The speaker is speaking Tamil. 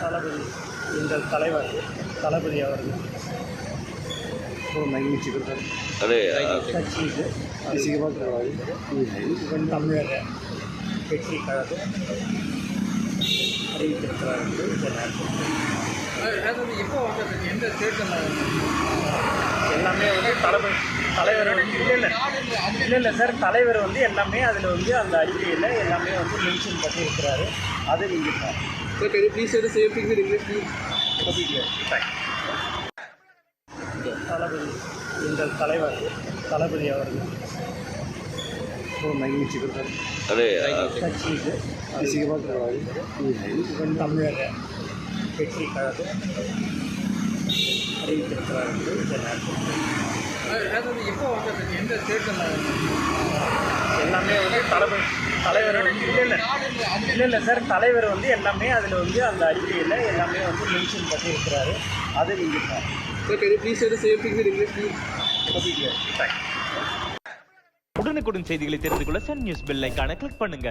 தளபதி எங்கள் தலைவர் தளபதி அவர்கள் ஒரு மகிழ்ச்சி கட்சிக்கு தமிழக வெற்றி கழகம் அறிவித்திருக்கிறார் என்று எப்போ எந்த தேர்தல் எல்லாமே வந்து தலைவர் இல்லை சார், தலைவர் வந்து எல்லாமே அதில் வந்து அந்த அறிக்கையில் எல்லாமே வந்து மென்ஷன் பண்ணியிருக்கிறாரு. அது நீங்கள் சார் ப்ளீஸ் சேஃப்டி தளபதி எங்கள் தலைவர் தளபதி அவர்கள் ஒரு மகிழ்ச்சி கட்சிக்கு தமிழக வெற்றி கழகம் அறிவித்திருக்கிறார் என்று எப்போ எந்த தேர்தல் எல்லாமே வந்து தலைவர் இல்லை சார், தலைவர் வந்து எல்லாமே அதில் வந்து அந்த அறிக்கையில் எல்லாமே வந்து மென்ஷன் பண்ணியிருக்கிறாரு. அது நீங்கள் சார் ப்ளீஸ் சேஃப்டி உடனுக்குடன் செய்திகளை தெரிந்து கொள்ள சன் நியூஸ் பெல் ஐகானை கிளிக் பண்ணுங்க.